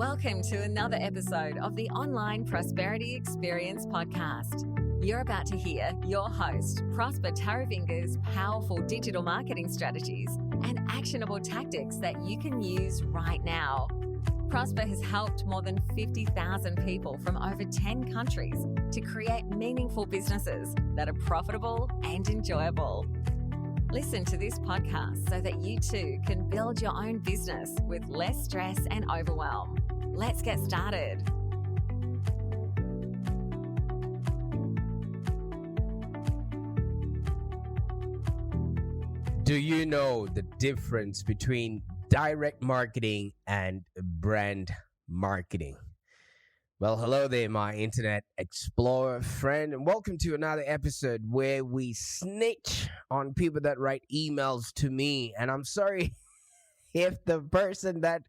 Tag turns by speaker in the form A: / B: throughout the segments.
A: Welcome to another episode of the Online Prosperity Experience podcast. You're about to hear your host, Prosper Taravinga's powerful digital marketing strategies and actionable tactics that you can use right now. Prosper has helped more than 50,000 people from over 10 countries to create meaningful businesses that are profitable and enjoyable. Listen to this podcast so that you too can build your own business with less stress and overwhelm. Let's get started.
B: Do you know the difference between direct marketing and brand marketing? Well, hello there, my Internet Explorer friend, and welcome to another episode where we snitch on people that write emails to me. And I'm sorry if the person that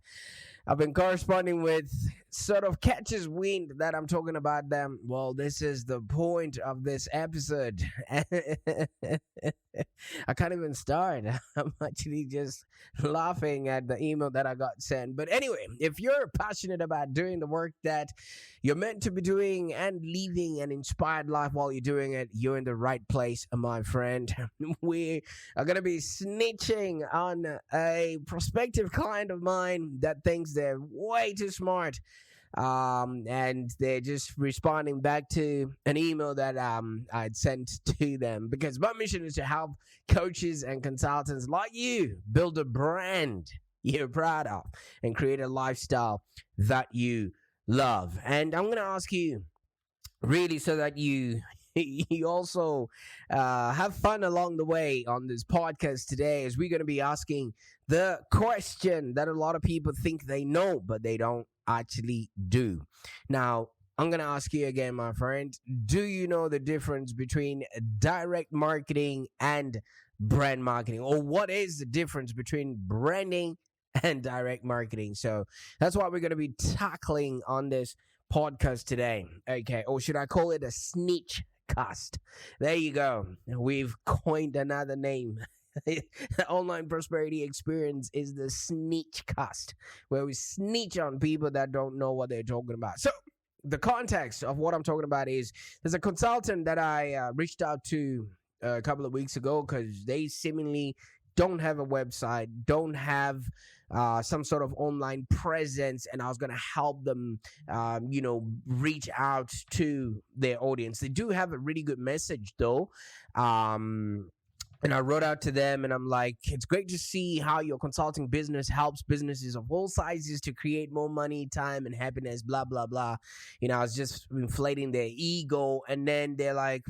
B: I've been corresponding with sort of catches wind that I'm talking about them. Well, this is the point of this episode. I can't even start. I'm actually just laughing at the email that I got sent. But anyway, if you're passionate about doing the work that you're meant to be doing and living an inspired life while you're doing it, you're in the right place, my friend. We are going to be snitching on a prospective client of mine that thinks they're way too smart. And they're just responding back to an email that I'd sent to them, because my mission is to help coaches and consultants like you build a brand you're proud of and create a lifestyle that you love. And I'm going to ask you really so that you also have fun along the way on this podcast today, as we're going to be asking the question that a lot of people think they know, but they don't actually do. Now, I'm going to ask you again, my friend, do you know the difference between direct marketing and brand marketing? Or what is the difference between branding and direct marketing? So that's what we're going to be tackling on this podcast today. Okay, or should I call it a snitch cast? There you go. We've coined another name. The Online Prosperity Experience is the snitch cast, where we snitch on people that don't know what they're talking about. So the context of what I'm talking about is, there's a consultant that I reached out to a couple of weeks ago, because they seemingly don't have a website, don't have some sort of online presence, and I was going to help them, reach out to their audience. They do have a really good message, though. And I wrote out to them and I'm like, it's great to see how your consulting business helps businesses of all sizes to create more money, time, and happiness, blah, blah, blah. I was just inflating their ego. And then they're like,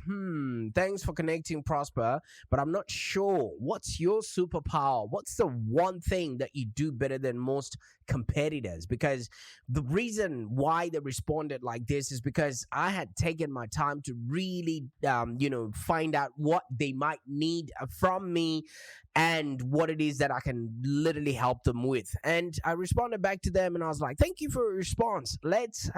B: thanks for connecting, Prosper, but I'm not sure. What's your superpower? What's the one thing that you do better than most competitors? Because the reason why they responded like this is because I had taken my time to really, find out what they might need from me and what it is that I can literally help them with. And I responded back to them and I was like, thank you for your response. Let's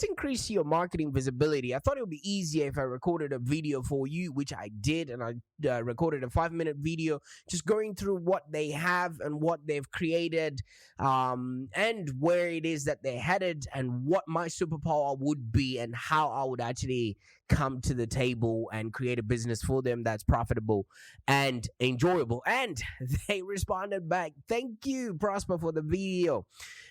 B: increase your marketing visibility. I thought it would be easier if I recorded a video for you, which I did. And I recorded a 5-minute video just going through what they have and what they've created, and where it is that they're headed and what my superpower would be and how I would actually come to the table and create a business for them that's profitable and enjoyable. And they responded back, thank you, Prosper, for the video.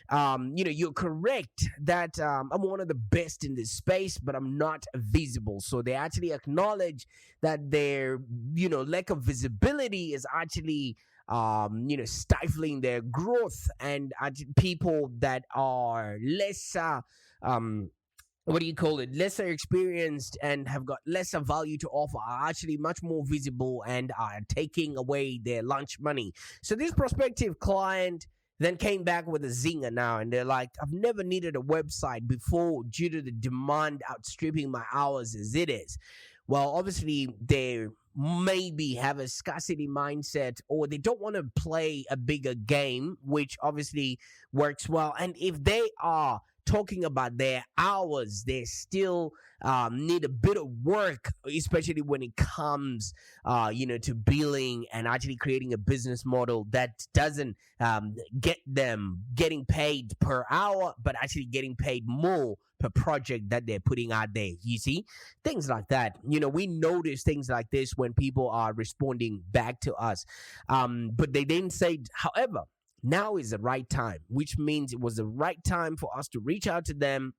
B: You're correct that I'm one of the best in this space, but I'm not visible. So they actually acknowledge that their, lack of visibility is actually stifling their growth, and people that are lesser lesser experienced and have got lesser value to offer are actually much more visible and are taking away their lunch money. So this prospective client then came back with a zinger now, and they're like, I've never needed a website before due to the demand outstripping my hours as it is. Well, obviously they maybe have a scarcity mindset, or they don't want to play a bigger game, which obviously works well. And if they are talking about their hours, they still need a bit of work, especially when it comes, to billing and actually creating a business model that doesn't get them getting paid per hour, but actually getting paid more per project that they're putting out there. You see, things like that. We notice things like this when people are responding back to us. But they didn't say, however, now is the right time, which means it was the right time for us to reach out to them.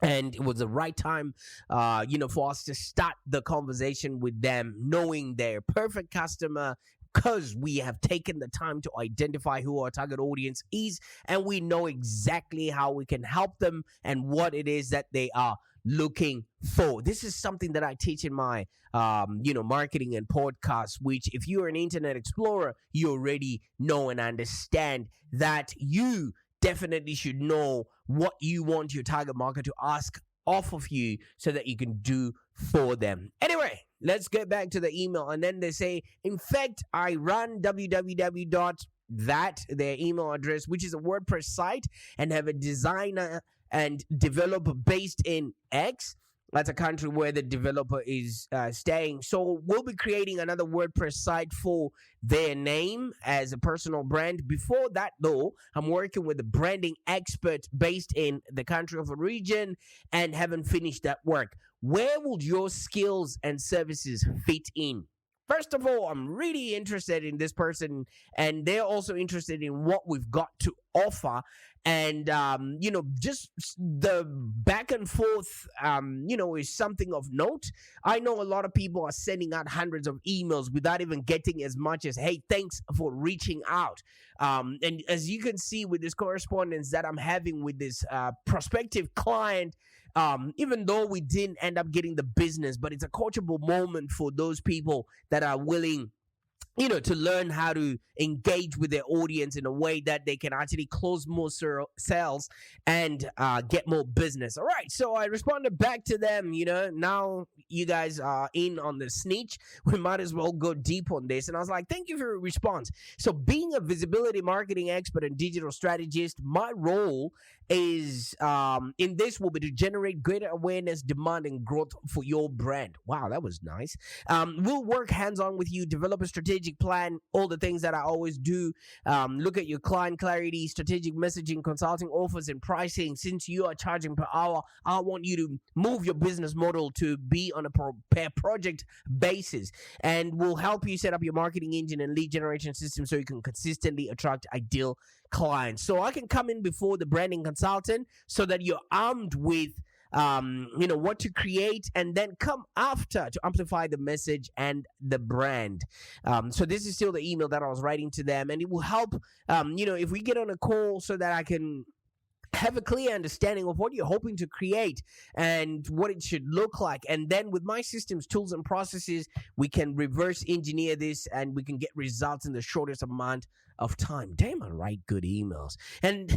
B: And it was the right time, for us to start the conversation with them, knowing their perfect customer, because we have taken the time to identify who our target audience is, and we know exactly how we can help them and what it is that they are looking for. This is something that I teach in my marketing and podcast, which if you're an internet explorer, you already know and understand that you definitely should know what you want your target market to ask off of you so that you can do for them. Anyway, let's get back to the email. And then they say, in fact, I run www.that, their email address, which is a WordPress site, and have a designer and developer based in X. That's a country where the developer is staying. So we'll be creating another WordPress site for their name as a personal brand. Before that, though, I'm working with a branding expert based in the country of origin and haven't finished that work. Where would your skills and services fit in? First of all, I'm really interested in this person, and they're also interested in what we've got to offer. And, just the back and forth, is something of note. I know a lot of people are sending out hundreds of emails without even getting as much as, hey, thanks for reaching out. And as you can see with this correspondence that I'm having with this prospective client, even though we didn't end up getting the business, but it's a coachable moment for those people that are willing, to learn how to engage with their audience in a way that they can actually close more sales and get more business. All right, so I responded back to them. Now you guys are in on the snitch. We might as well go deep on this. And I was like, thank you for your response. So being a visibility marketing expert and digital strategist, my role is in this will be to generate greater awareness, demand, and growth for your brand. Wow, that was nice. We'll work hands-on with you, develop a strategic plan, all the things that I always do. Look at your client clarity, strategic messaging, consulting offers, and pricing. Since you are charging per hour, I want you to move your business model to be on a per project basis, and we'll help you set up your marketing engine and lead generation system so you can consistently attract ideal clients. So I can come in before the branding consultant so that you're armed with what to create, and then come after to amplify the message and the brand. So this is still the email that I was writing to them, and it will help, if we get on a call so that I can have a clear understanding of what you're hoping to create and what it should look like. And then with my systems, tools, and processes, we can reverse engineer this and we can get results in the shortest amount of time. Damn, I write good emails. And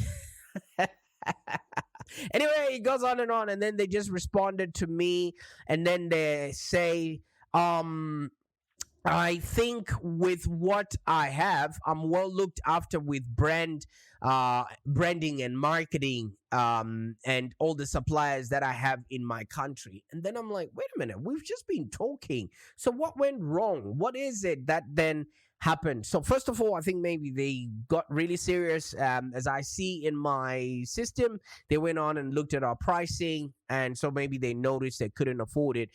B: anyway, it goes on, and then they just responded to me, and then they say, I think with what I have, I'm well looked after with branding and marketing, and all the suppliers that I have in my country. And then I'm like, wait a minute, we've just been talking. So what went wrong? What is it that then happened? So first of all, I think maybe they got really serious. As I see in my system, they went on and looked at our pricing, and so maybe they noticed they couldn't afford it,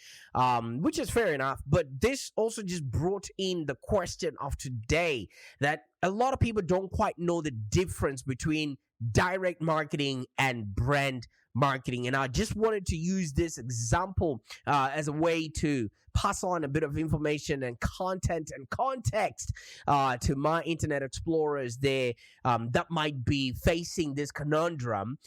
B: which is fair enough. But this also just brought in the question of today, that a lot of people don't quite know the difference between direct marketing and brand marketing. And I just wanted to use this example as a way to pass on a bit of information and content and context to my internet explorers there that might be facing this conundrum,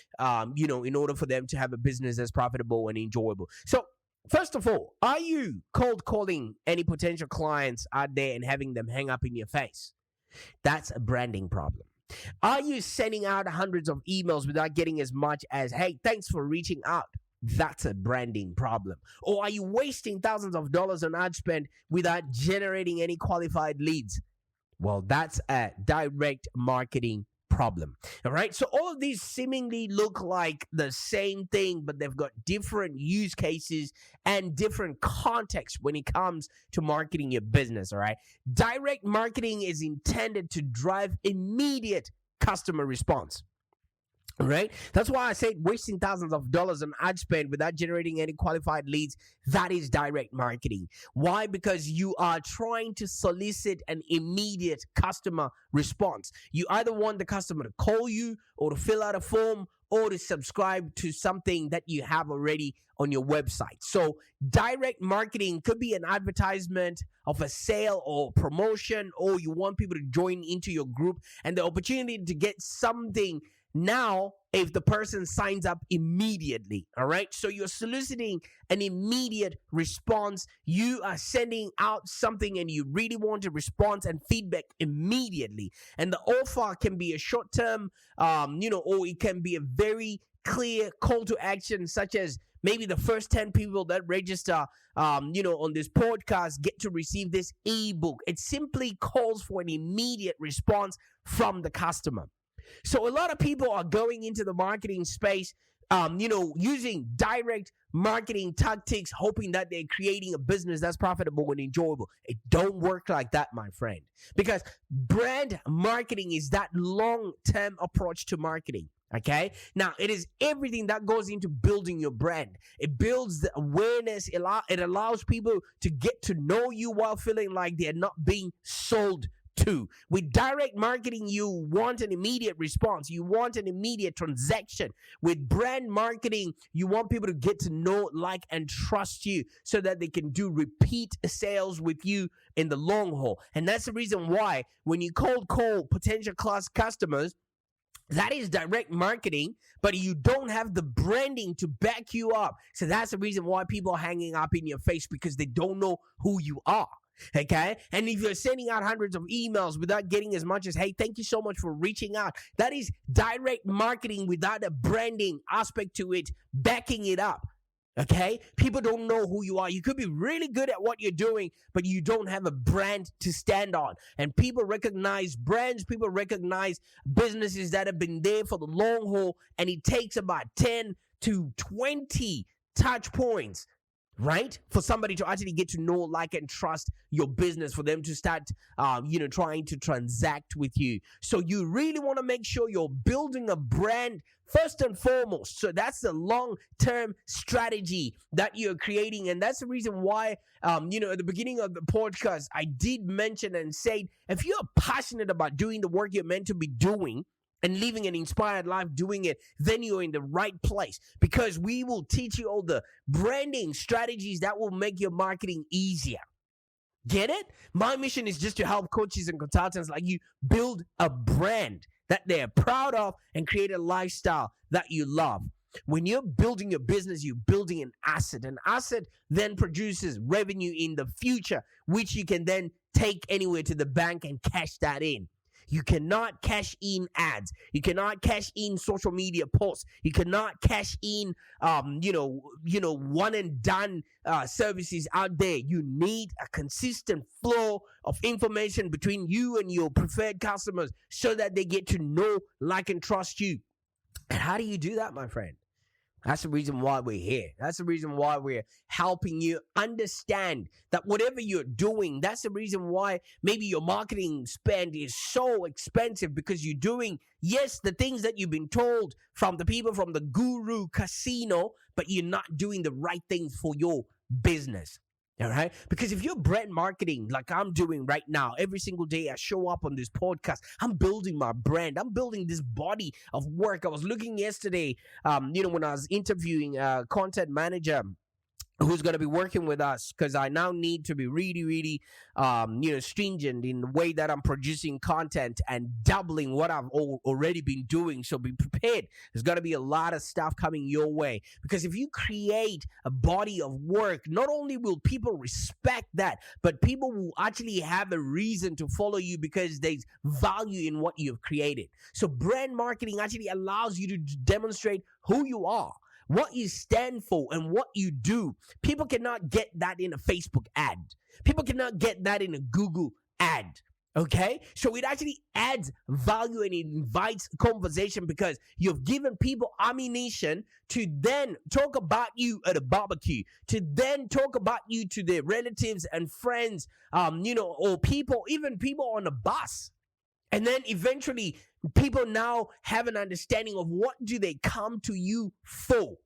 B: in order for them to have a business that's profitable and enjoyable. So first of all, are you cold calling any potential clients out there and having them hang up in your face? That's a branding problem. Are you sending out hundreds of emails without getting as much as, hey, thanks for reaching out? That's a branding problem. Or are you wasting thousands of dollars on ad spend without generating any qualified leads? Well, that's a direct marketing problem. All right. So all of these seemingly look like the same thing, but they've got different use cases and different contexts when it comes to marketing your business. All right. Direct marketing is intended to drive immediate customer response. Right? That's why I said wasting thousands of dollars on ad spend without generating any qualified leads, that is direct marketing. Why? Because you are trying to solicit an immediate customer response. You either want the customer to call you or to fill out a form or to subscribe to something that you have already on your website. So direct marketing could be an advertisement of a sale or promotion, or you want people to join into your group and the opportunity to get something now if the person signs up immediately. All right. So you're soliciting an immediate response. You are sending out something and you really want a response and feedback immediately. And the offer can be a short term, or it can be a very clear call to action, such as maybe the first 10 people that register, on this podcast get to receive this ebook. It simply calls for an immediate response from the customer. So a lot of people are going into the marketing space, using direct marketing tactics, hoping that they're creating a business that's profitable and enjoyable. It don't work like that, my friend, because brand marketing is that long-term approach to marketing. Okay. Now, it is everything that goes into building your brand. It builds the awareness. It allows people to get to know you while feeling like they're not being sold to. With direct marketing, you want an immediate response. You want an immediate transaction. With brand marketing, you want people to get to know, like, and trust you so that they can do repeat sales with you in the long haul. And that's the reason why when you cold call potential class customers, that is direct marketing, but you don't have the branding to back you up. So that's the reason why people are hanging up in your face, because they don't know who you are. Okay. And if you're sending out hundreds of emails without getting as much as, hey, thank you so much for reaching out, that is direct marketing without a branding aspect to it, backing it up. Okay. People don't know who you are. You could be really good at what you're doing, but you don't have a brand to stand on. And people recognize brands. People recognize businesses that have been there for the long haul. And it takes about 10 to 20 touch points, right, for somebody to actually get to know, like, and trust your business, for them to start, trying to transact with you. So you really want to make sure you're building a brand first and foremost. So that's the long-term strategy that you're creating. And that's the reason why, at the beginning of the podcast, I did mention and say, if you're passionate about doing the work you're meant to be doing, and living an inspired life doing it, then you're in the right place, because we will teach you all the branding strategies that will make your marketing easier. Get it? My mission is just to help coaches and consultants like you build a brand that they're proud of and create a lifestyle that you love. When you're building your business, you're building an asset. An asset then produces revenue in the future, which you can then take anywhere to the bank and cash that in. You cannot cash in ads. You cannot cash in social media posts. You cannot cash in, one and done services out there. You need a consistent flow of information between you and your preferred customers so that they get to know, like, and trust you. And how do you do that, my friend? That's the reason why we're here. That's the reason why we're helping you understand that whatever you're doing, that's the reason why maybe your marketing spend is so expensive, because you're doing, yes, the things that you've been told from the people from the guru casino, but you're not doing the right things for your business. All right. Because if you're brand marketing like I'm doing right now, every single day I show up on this podcast, I'm building my brand. I'm building this body of work. I was looking yesterday, when I was interviewing a content manager who's going to be working with us, because I now need to be really, really, stringent in the way that I'm producing content and doubling what I've already been doing. So be prepared. There's going to be a lot of stuff coming your way, because if you create a body of work, not only will people respect that, but people will actually have a reason to follow you because there's value in what you've created. So brand marketing actually allows you to demonstrate who you are, what you stand for, and what you do. People cannot get that in a Facebook ad. People cannot get that in a Google ad. Okay, so it actually adds value and it invites conversation because you've given people ammunition to then talk about you at a barbecue, to then talk about you to their relatives and friends, or people, even people on a bus. And then eventually people now have an understanding of what do they come to you for,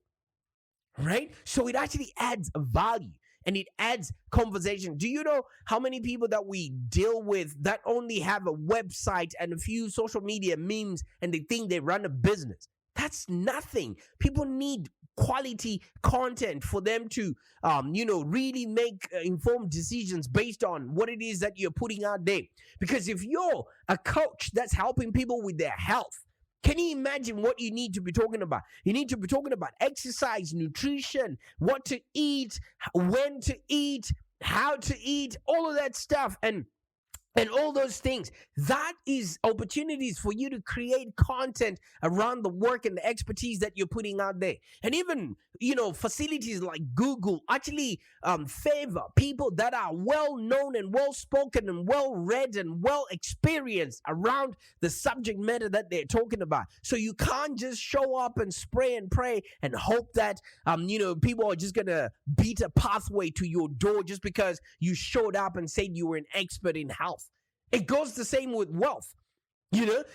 B: right? So it actually adds value and it adds conversation. Do you know how many people that we deal with that only have a website and a few social media memes and they think they run a business? That's nothing. People need quality content for them to, really make informed decisions based on what it is that you're putting out there. Because if you're a coach that's helping people with their health, can you imagine what you need to be talking about? You need to be talking about exercise, nutrition, what to eat, when to eat, how to eat, all of that stuff. And all those things. That is opportunities for you to create content around the work and the expertise that you're putting out there. And even, facilities like Google actually favor people that are well known and well spoken and well read and well experienced around the subject matter that they're talking about. So you can't just show up and spray and pray and hope that people are just gonna beat a pathway to your door just because you showed up and said you were an expert in health. It goes the same with wealth.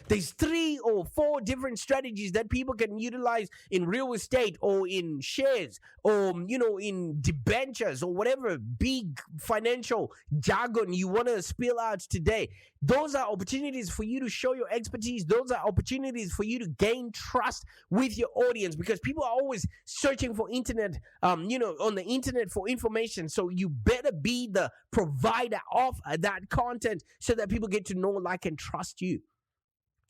B: There's 3 or 4 different strategies that people can utilize in real estate or in shares or, in debentures or whatever big financial jargon you want to spill out today. Those are opportunities for you to show your expertise. Those are opportunities for you to gain trust with your audience because people are always searching for internet, on the internet for information. So you better be the provider of that content so that people get to know, like, and trust you.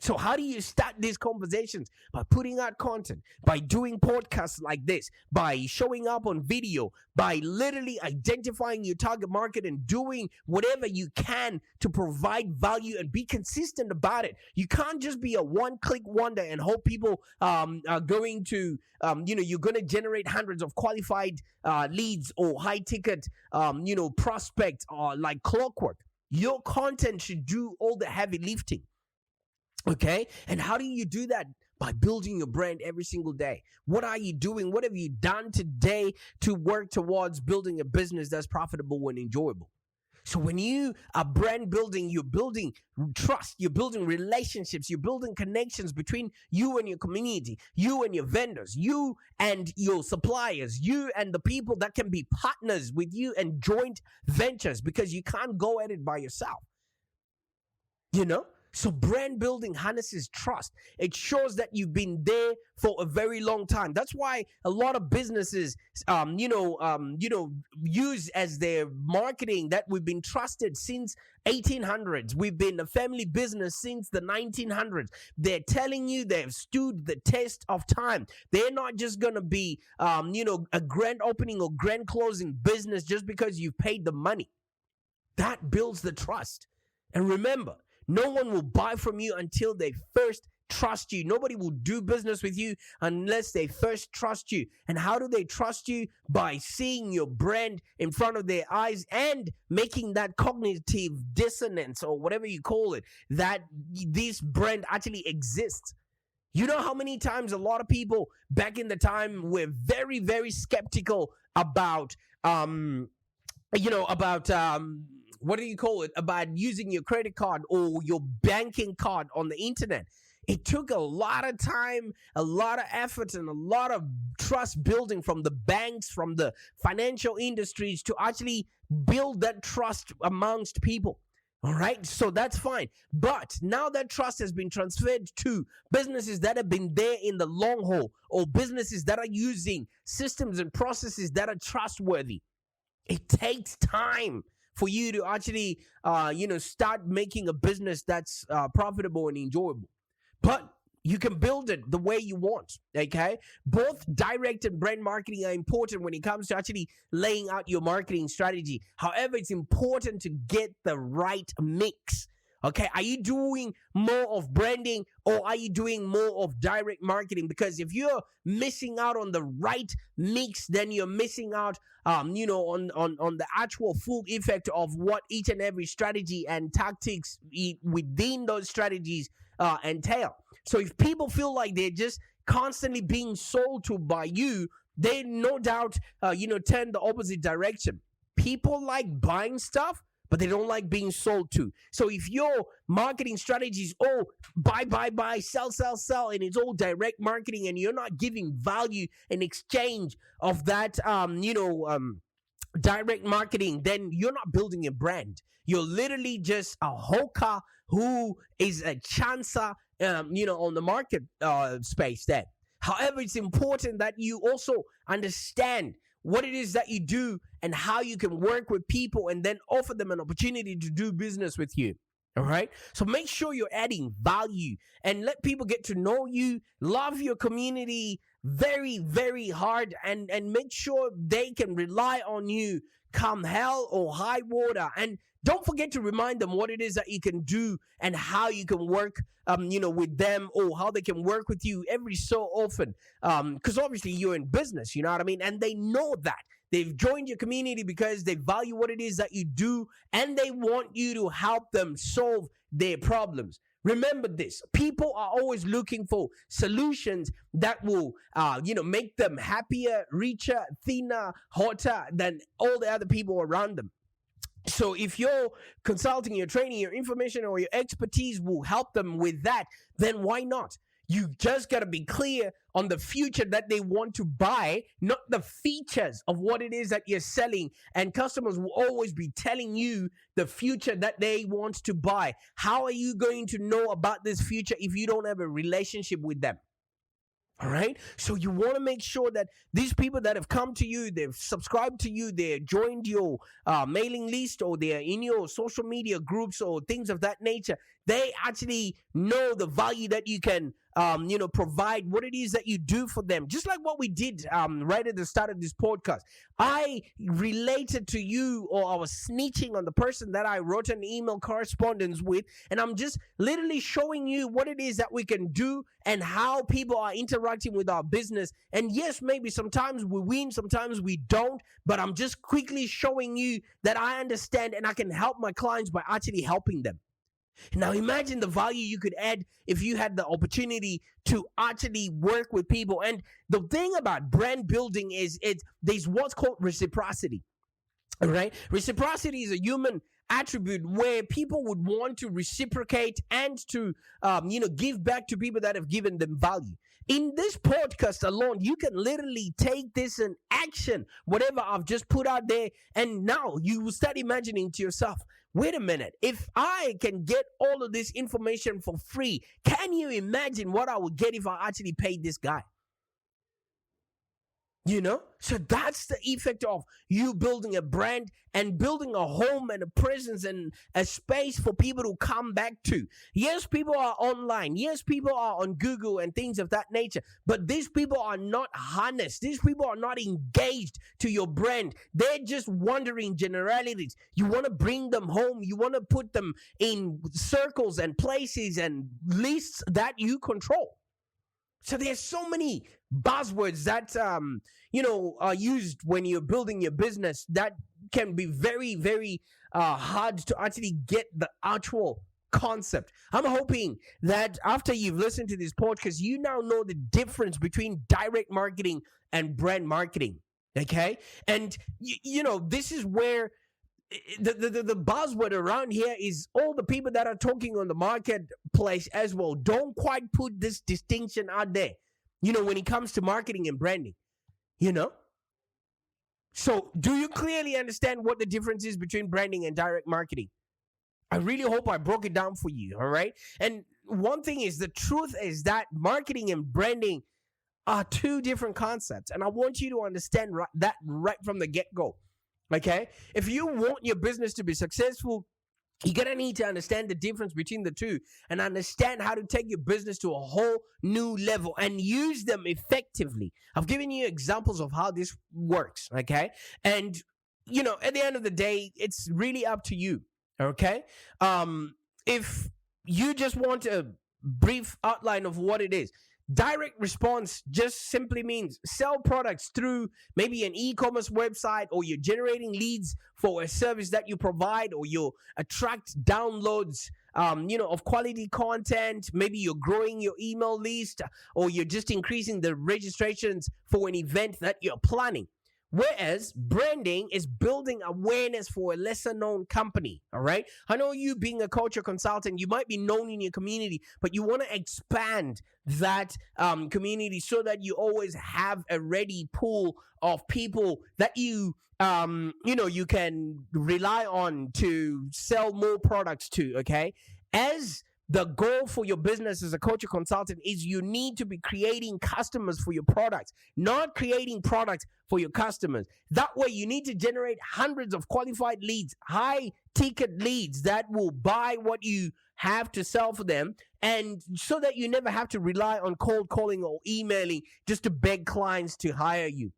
B: So how do you start these conversations? By putting out content, by doing podcasts like this, by showing up on video, by literally identifying your target market and doing whatever you can to provide value and be consistent about it. You can't just be a one-click wonder and hope people are going to, you're going to generate hundreds of qualified leads or high-ticket, prospects like clockwork. Your content should do all the heavy lifting. Okay. And how do you do that? By building your brand every single day. What are you doing? What have you done today to work towards building a business that's profitable and enjoyable? So when you are brand building, you're building trust, you're building relationships, you're building connections between you and your community, you and your vendors, you and your suppliers, you and the people that can be partners with you and joint ventures because you can't go at it by yourself. So brand building harnesses trust. It shows that you've been there for a very long time. That's why a lot of businesses, use as their marketing that we've been trusted since 1800s. We've been a family business since the 1900s. They're telling you they've stood the test of time. They're not just going to be, a grand opening or grand closing business just because you've paid the money. That builds the trust. And remember, no one will buy from you until they first trust you. Nobody will do business with you unless they first trust you. And how do they trust you? By seeing your brand in front of their eyes and making that cognitive dissonance or whatever you call it, that this brand actually exists. You know how many times a lot of people back in the time were very, very skeptical about, what do you call it? About using your credit card or your banking card on the internet. It took a lot of time, a lot of effort, and a lot of trust building from the banks, from the financial industries to actually build that trust amongst people. All right, so that's fine. But now that trust has been transferred to businesses that have been there in the long haul or businesses that are using systems and processes that are trustworthy. It takes time for you to actually, start making a business that's profitable and enjoyable. But you can build it the way you want, okay? Both direct and brand marketing are important when it comes to actually laying out your marketing strategy. However, it's important to get the right mix Okay, are you doing more of branding or are you doing more of direct marketing? Because if you're missing out on the right mix, then you're missing out, on the actual full effect of what each and every strategy and tactics within those strategies entail. So if people feel like they're just constantly being sold to by you, they no doubt, turn the opposite direction. People like buying stuff, but they don't like being sold to. So if your marketing strategy is all buy, sell, and it's all direct marketing, and you're not giving value in exchange of that, direct marketing, then you're not building a brand. You're literally just a hawker who is a chancer, on the market space there. However, it's important that you also understand what it is that you do and how you can work with people and then offer them an opportunity to do business with you. All right. So make sure you're adding value and let people get to know you, love your community very, very hard, and make sure they can rely on you come hell or high water. And don't forget to remind them what it is that you can do and how you can work, with them, or how they can work with you every so often. Because obviously you're in business, you know what I mean? And they know that. They've joined your community because they value what it is that you do and they want you to help them solve their problems. Remember this, people are always looking for solutions that will, make them happier, richer, thinner, hotter than all the other people around them. So if your consulting, your training, your information, or your expertise will help them with that, then why not? You just got to be clear on the future that they want to buy, not the features of what it is that you're selling. And customers will always be telling you the future that they want to buy. How are you going to know about this future if you don't have a relationship with them? All right. So you want to make sure that these people that have come to you, they've subscribed to you, they joined your mailing list, or they're in your social media groups or things of that nature, they actually know the value that you can, provide, what it is that you do for them. Just like what we did right at the start of this podcast. I related to you, or I was snitching on the person that I wrote an email correspondence with, and I'm just literally showing you what it is that we can do and how people are interacting with our business. And yes, maybe sometimes we win, sometimes we don't, but I'm just quickly showing you that I understand and I can help my clients by actually helping them. Now imagine the value you could add if you had the opportunity to actually work with people. And the thing about brand building is there's what's called reciprocity. All right? Reciprocity is a human attribute where people would want to reciprocate and to give back to people that have given them value. In this podcast alone, you can literally take this in action, whatever I've just put out there, and now you will start imagining to yourself, wait a minute, if I can get all of this information for free, can you imagine what I would get if I actually paid this guy? So that's the effect of you building a brand and building a home and a presence and a space for people to come back to. Yes, people are online. Yes, people are on Google and things of that nature. But these people are not harnessed. These people are not engaged to your brand. They're just wondering generalities. You want to bring them home. You want to put them in circles and places and lists that you control. So there's so many buzzwords that are used when you're building your business that can be very, very hard to actually get the actual concept. I'm hoping that after you've listened to this podcast, you now know the difference between direct marketing and brand marketing. Okay, and this is where the buzzword around here is all the people that are talking on the marketplace as well don't quite put this distinction out there, when it comes to marketing and branding, So do you clearly understand what the difference is between branding and direct marketing? I really hope I broke it down for you, all right? And one thing is, the truth is that marketing and branding are two different concepts. And I want you to understand that right from the get-go. Okay, if you want your business to be successful, you're going to need to understand the difference between the two and understand how to take your business to a whole new level and use them effectively. I've given you examples of how this works, okay? And, at the end of the day, it's really up to you, okay? if you just want a brief outline of what it is, direct response just simply means sell products through maybe an e-commerce website, or you're generating leads for a service that you provide, or you attract downloads of quality content. Maybe you're growing your email list, or you're just increasing the registrations for an event that you're planning. Whereas branding is building awareness for a lesser known company. All right. I know you being a coach or consultant, you might be known in your community, but you want to expand that community so that you always have a ready pool of people that you can rely on to sell more products to. Okay. As the goal for your business as a coach or consultant is you need to be creating customers for your products, not creating products for your customers. That way, you need to generate hundreds of qualified leads, high ticket leads that will buy what you have to sell for them, and so that you never have to rely on cold calling or emailing just to beg clients to hire you.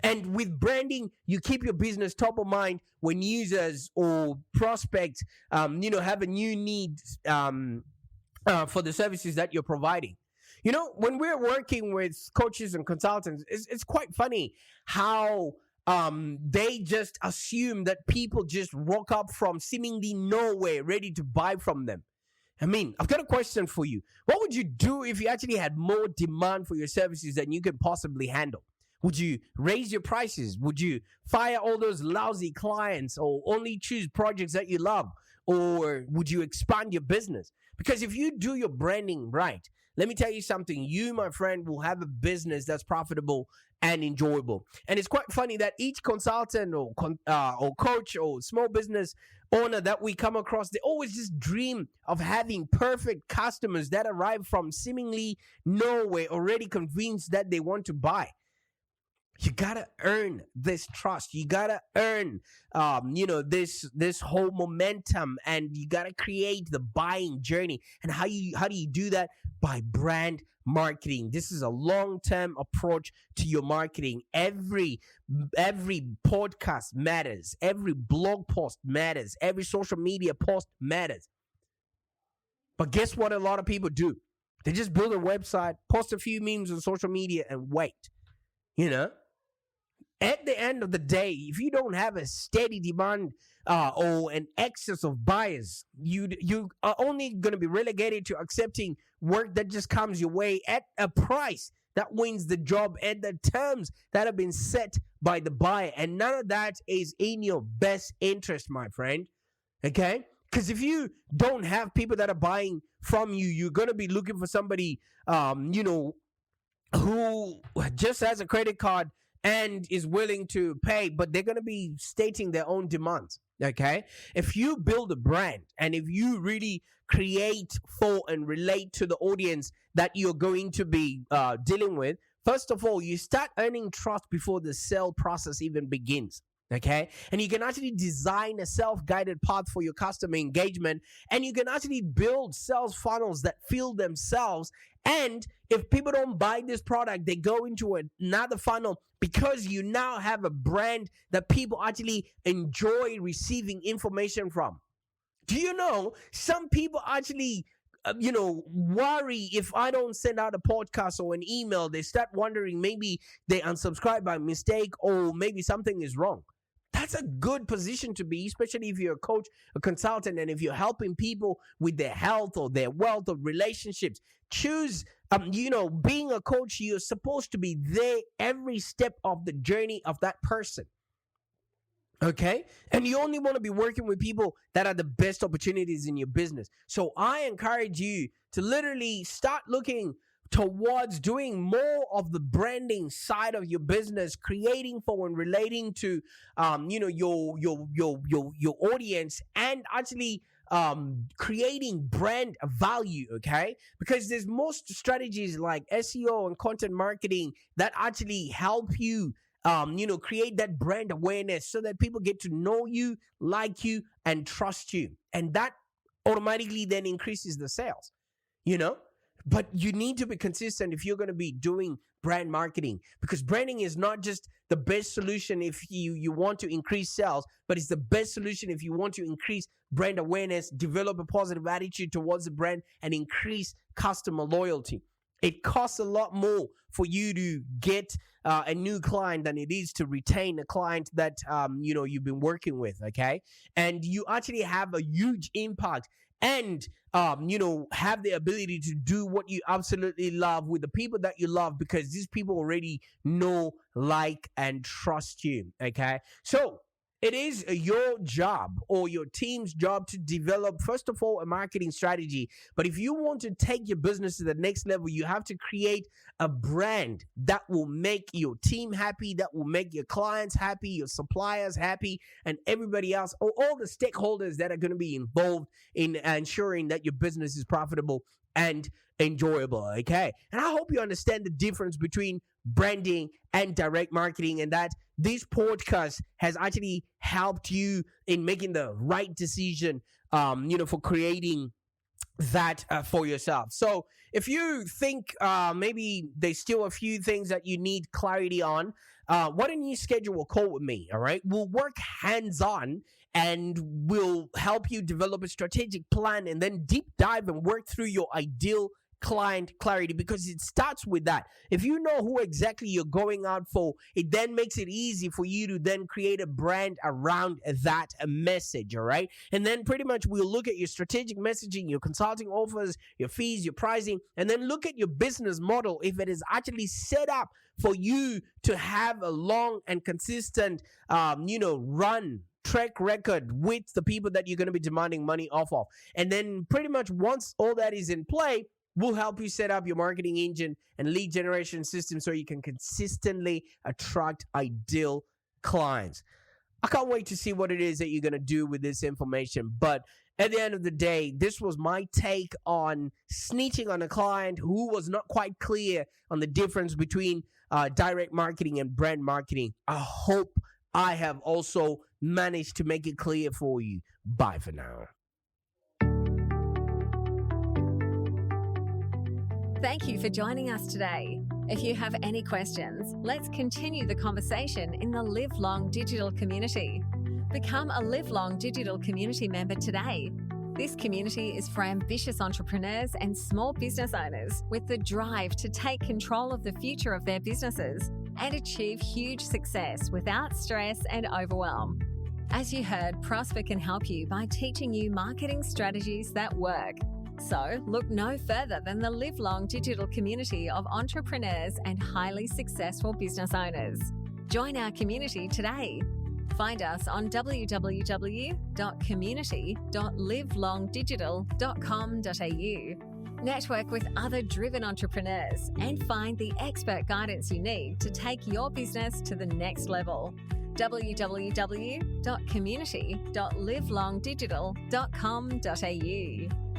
B: And with branding, you keep your business top of mind when users or prospects have a new need for the services that you're providing. When we're working with coaches and consultants, it's quite funny how they just assume that people just rock up from seemingly nowhere ready to buy from them. I mean, I've got a question for you. What would you do if you actually had more demand for your services than you could possibly handle? Would you raise your prices? Would you fire all those lousy clients, or only choose projects that you love? Or would you expand your business? Because if you do your branding right, let me tell you something, you, my friend, will have a business that's profitable and enjoyable. And it's quite funny that each consultant or coach or small business owner that we come across, they always just dream of having perfect customers that arrive from seemingly nowhere, already convinced that they want to buy. You gotta earn this trust. You gotta earn, this whole momentum, and you gotta create the buying journey. And how do you do that? By brand marketing. This is a long-term approach to your marketing. Every podcast matters. Every blog post matters. Every social media post matters. But guess what? A lot of people do. They just build a website, post a few memes on social media, and wait. At the end of the day, if you don't have a steady demand or an excess of buyers, you are only going to be relegated to accepting work that just comes your way at a price that wins the job and the terms that have been set by the buyer. And none of that is in your best interest, my friend. Okay? Because if you don't have people that are buying from you, you're going to be looking for somebody, who just has a credit card and is willing to pay, but they're going to be stating their own demands. Okay. If you build a brand, and if you really create for and relate to the audience that you're going to be dealing with, first of all, you start earning trust before the sale process even begins. Okay. And you can actually design a self-guided path for your customer engagement, and you can actually build sales funnels that fill themselves. And if people don't buy this product, they go into another funnel, because you now have a brand that people actually enjoy receiving information from. Do you know some people actually worry if I don't send out a podcast or an email? They start wondering maybe they unsubscribe by mistake, or maybe something is wrong. That's a good position to be, especially if you're a coach, a consultant, and if you're helping people with their health or their wealth or relationships. Choose, being a coach, you're supposed to be there every step of the journey of that person. Okay? And you only want to be working with people that are the best opportunities in your business. So I encourage you to literally start looking towards doing more of the branding side of your business, creating for and relating to your audience, and actually creating brand value. Okay, because there's most strategies like SEO and content marketing that actually help you create that brand awareness, so that people get to know you, like you, and trust you, and that automatically then increases the sales. But you need to be consistent if you're going to be doing brand marketing, because branding is not just the best solution if you want to increase sales, but it's the best solution if you want to increase brand awareness, develop a positive attitude towards the brand, and increase customer loyalty. It costs a lot more for you to get a new client than it is to retain a client that you've been working with. Okay, and you actually have a huge impact and have the ability to do what you absolutely love with the people that you love, because these people already know, like, and trust you. Okay, so it is your job or your team's job to develop, first of all, a marketing strategy. But if you want to take your business to the next level, you have to create a brand that will make your team happy, that will make your clients happy, your suppliers happy, and everybody else, or all the stakeholders that are going to be involved in ensuring that your business is profitable and enjoyable. Okay, and I hope you understand the difference between branding and direct marketing, and that this podcast has actually helped you in making the right decision for creating that for yourself. So if you think maybe there's still a few things that you need clarity on, why don't you schedule a call with me? All right, we'll work hands-on and we'll help you develop a strategic plan and then deep dive and work through your ideal client clarity, because it starts with that. If you know who exactly you're going out for, it then makes it easy for you to then create a brand around that message. All right, and then pretty much we'll look at your strategic messaging, your consulting offers, your fees, your pricing, and then look at your business model if it is actually set up for you to have a long and consistent run track record with the people that you're going to be demanding money off of. And then pretty much once all that is in play, we'll help you set up your marketing engine and lead generation system so you can consistently attract ideal clients. I can't wait to see what it is that you're going to do with this information. But at the end of the day, this was my take on snitching on a client who was not quite clear on the difference between direct marketing and brand marketing. I hope I have also managed to make it clear for you. Bye for now.
A: Thank you for joining us today. If you have any questions, let's continue the conversation in the Live Long Digital community. Become a Live Long Digital community member today. This community is for ambitious entrepreneurs and small business owners with the drive to take control of the future of their businesses and achieve huge success without stress and overwhelm. As you heard, Prosper can help you by teaching you marketing strategies that work. So look no further than the Live Long Digital community of entrepreneurs and highly successful business owners. Join our community today. Find us on www.community.livelongdigital.com.au. Network with other driven entrepreneurs and find the expert guidance you need to take your business to the next level. www.community.livelongdigital.com.au